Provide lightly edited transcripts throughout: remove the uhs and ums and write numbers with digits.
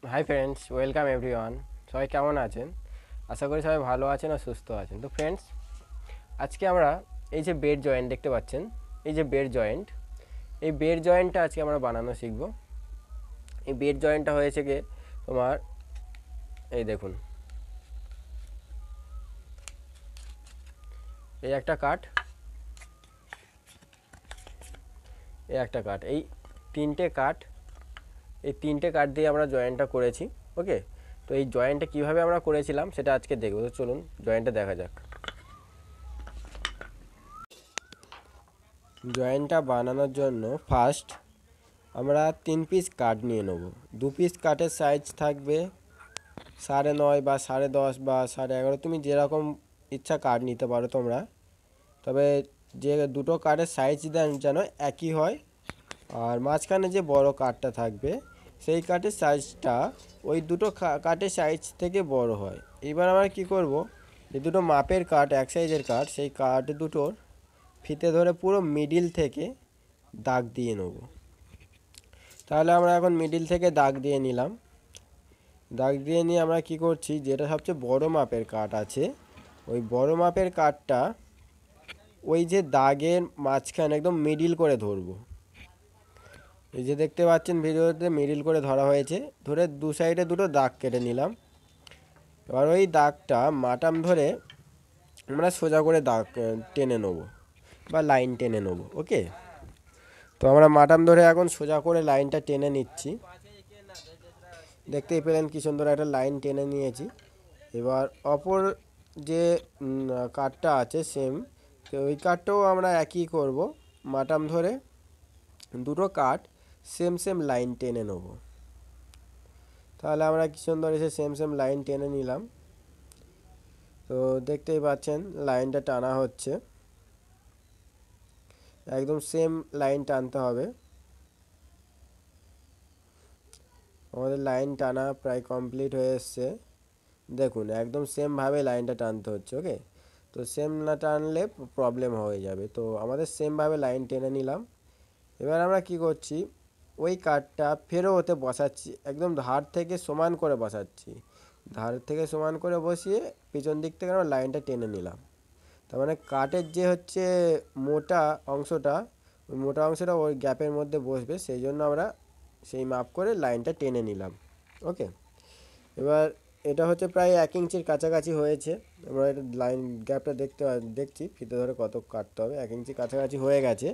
Hi friends, welcome everyone. সবাই কেমন আছেন? আশা করি সবাই ভালো আছেন আর সুস্থ আছেন। তো ফ্রেন্ডস, আজকে আমরা এই যে বেড জয়েন্ট দেখতে পাচ্ছেন, এই যে বেড জয়েন্টটা আজকে আমরা বানানো শিখব। এই বেড জয়েন্টটা হয়েছে কি তোমার, এই দেখুন, এই একটা কাঠ, এই তিনটে কাঠ, এই তিনটে কাঠ দিয়ে আমরা জয়েন্টটা করেছি। ওকে, তো এই জয়েন্টটা কীভাবে আমরা করেছিলাম সেটা আজকে দেখব। তো চলুন জয়েন্টটা দেখা যাক। জয়েন্টটা বানানোর জন্য ফার্স্ট আমরা 3 পিস কাঠ নিয়ে নেব। 2 পিস কাঠের সাইজ থাকবে 9.5 বা 10.5 বা 11.5, তুমি যেরকম ইচ্ছা কাঠ নিতে পারো তোমরা। তবে যে দুটো কাঠের সাইজ যেন একই হয়, আর মাঝখানে যে বড় কাঠটা থাকবে সেই কাঠের সাইজটা ওই দুটো কাঠের সাইজ থেকে বড় হয়। এবার আমরা কি করব, যে দুটো মাপের কাঠ, এক সাইজের কাঠ, সেই কাঠ দুটোর ফিতে ধরে পুরো মিডিল থেকে দাগ দিয়ে নেব। তাহলে আমরা এখন মিডিল থেকে দাগ দিয়ে নিলাম। দাগ দিয়ে নিয়ে আমরা কি করছি, যেটা সবচেয়ে বড় মাপের কাঠ আছে, ওই বড় মাপের কাঠটা ওই যে দাগের মাঝখানে একদম মিডিল করে ধরবো। এই যে দেখতে পাচ্ছেন ভিডিওতে মিডিল করে ধরা হয়েছে, ধরে দু সাইডে দুটো দাগ কেটে নিলাম। এবার ওই দাগটা মাটাম ধরে আমরা সোজা করে দাগ টেনে নেব বা লাইন টেনে নেব। ওকে, তো আমরা মাটাম ধরে এখন সোজা করে লাইনটা টেনে নিচ্ছি। দেখতেই পেলেন কি সুন্দর একটা লাইন টেনে নিয়েছি। এবার অপর যে কাঠটা আছে সেম, তো ওই কাঠটাও আমরা একই করব, মাটাম ধরে দুটো কাঠ সেম লাইন টেনে নেব। তাহলে আমরা কি সুন্দর এসে সেম লাইন টেনে নিলাম। তো দেখতেই পাচ্ছেন লাইনটা টানা হচ্ছে, একদম সেম লাইন টানতে হবে। আমাদের লাইন টানা প্রায় কমপ্লিট হয়ে এসছে। দেখুন একদম সেমভাবে লাইনটা টানতে হচ্ছে। ওকে, তো সেম না টানলে প্রবলেম হয়ে যাবে, তো আমাদের সেমভাবে লাইন টেনে নিলাম। এবার আমরা কি করছি, ওই কাঠটা ফেরো হতে বসাচ্ছি, একদম ধার থেকে সমান করে বসাচ্ছি। ধার থেকে সমান করে বসিয়ে পিছন দিক থেকে আমরা লাইনটা টেনে নিলাম। তার মানে কাঠের যে হচ্ছে মোটা অংশটা, ওই মোটা অংশটা ওই গ্যাপের মধ্যে বসবে, সেই জন্য আমরা সেই মাপ করে লাইনটা টেনে নিলাম। ওকে, এবার এটা হচ্ছে প্রায় 1 ইঞ্চির কাছাকাছি হয়েছে। আমরা এটা লাইন গ্যাপটা দেখছি ফিতে ধরে কত কাটতে হবে, 1 ইঞ্চি কাছাকাছি হয়ে গেছে।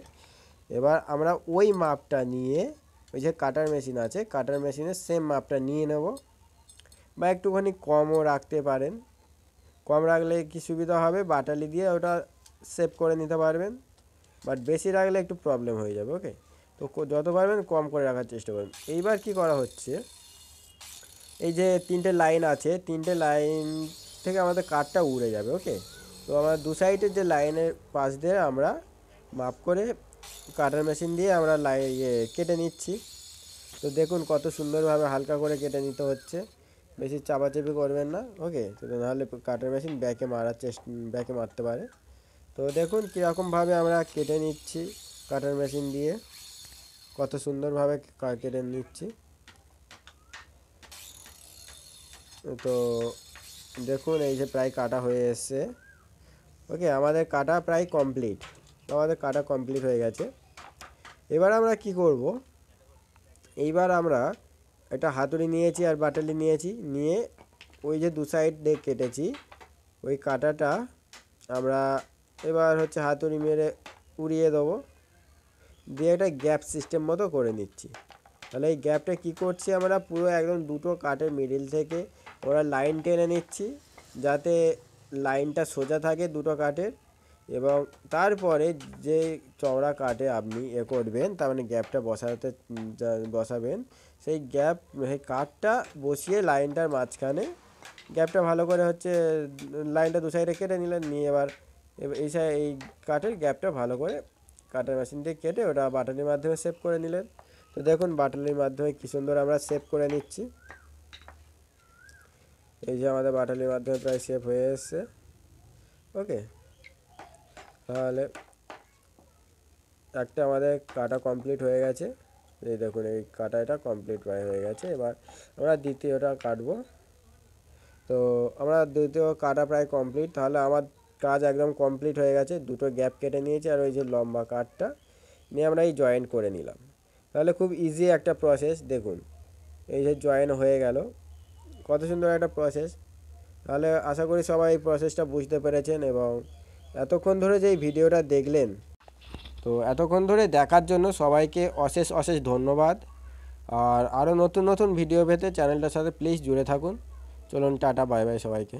এবার আমরা ওই মাপটা নিয়ে, ওই যে কাটার মেশিন আছে, কাটার মেশিনের সেম মাপটা নিয়ে নেব, বা একটুখানি কমও রাখতে পারেন। কম রাখলে কি সুবিধা হবে, বাটালি দিয়ে ওটা সেভ করে নিতে পারবেন, বাট বেশি রাখলে একটু প্রবলেম হয়ে যাবে। ওকে, তো যত পারবেন কম করে রাখার চেষ্টা করবেন। এইবার কি করা হচ্ছে, এই যে তিনটে লাইন আছে, তিনটে লাইন থেকে আমাদের কাঠটা উড়ে যাবে। ওকে, তো আমরা দু সাইডের যে লাইনের পাশ দিয়ে আমরা মাপ করে কাটার মেশিন দিয়ে আমরা কেটে নিচ্ছি। তো দেখুন কত সুন্দরভাবে হালকা করে কেটে নিতে হচ্ছে, বেশি চাপাচাপি করবেন না। ওকে, তো নাহলে কাটার মেশিন ব্যাকে মারতে পারে। তো দেখুন কীরকমভাবে আমরা কেটে নিচ্ছি কাটার মেশিন দিয়ে, কত সুন্দরভাবে কেটে নিচ্ছি। তো দেখুন এই যে প্রায় কাটা হয়ে এসছে। ওকে, আমাদের কাটা প্রায় কমপ্লিট, হয়ে গেছে। এবার আমরা কি করব, এইবার আমরা একটা হাতুড়ি নিয়েছি আর বাটালি নিয়েছি, নিয়ে ওই যে দু সাইড দিয়ে কেটেছি ওই কাটাটা আমরা এবার হচ্ছে হাতুড়ি মেরে উড়িয়ে দেবো, দিয়ে একটা গ্যাপ সিস্টেম মতো করে নিচ্ছি। তাহলে এই গ্যাপটা কি করছি, আমরা পুরো একদম দুটো কাঠের মিডিল থেকে ওরা লাইন টেনে নিচ্ছি, যাতে লাইনটা সোজা থাকে দুটো কাঠের। এবং তারপরে যে চওড়া কাঠে আপনি করবেন, তার মানে গ্যাপটা বসাবেন, সেই কাঠটা বসিয়ে লাইনটার মাঝখানে গ্যাপটা ভালো করে হচ্ছে লাইনটা দু সাইডে কেটে নিলেন, নিয়ে এবার এই কাঠের গ্যাপটা ভালো করে কাটার মেশিন দিয়ে কেটে ওটা বাটালির মাধ্যমে সেভ করে নিলেন। তো দেখুন বাটালির মাধ্যমে কী সুন্দর আমরা সেভ করে নিচ্ছি। এই যে আমাদের বাটালির মাধ্যমে প্রায় সেভ হয়ে এসছে। ওকে, তাহলে একটা আমাদের কাটা কমপ্লিট হয়ে গেছে। এই দেখুন এই কাটাটা কমপ্লিট হয়ে গেছে। এবার আমরা দ্বিতীয়টা কাটবো। তো আমরা দ্বিতীয় কাটা প্রায় কমপ্লিট, তাহলে আমার কাজ একদম কমপ্লিট হয়ে গেছে। দুটো গ্যাপ কেটে নিয়েছি আর ওই যে লম্বা কাটটা নিয়ে আমরা এই জয়েন্ট করে নিলাম। তাহলে খুব ইজি একটা প্রসেস। দেখুন এই যে জয়েন হয়ে গেল, কত সুন্দর একটা প্রসেস। তাহলে আশা করি সবাই এই প্রসেসটা বুঝতে পেরেছেন, এবং এতক্ষণ ধরে যে এই ভিডিওটা দেখলেন, তো এতক্ষণ ধরে দেখার জন্য সবাইকে অশেষ অশেষ ধন্যবাদ। আর আরও নতুন নতুন ভিডিও পেতে চ্যানেলটার সাথে প্লিজ জুড়ে থাকুন। চলুন টাটা, বাই বাই সবাইকে।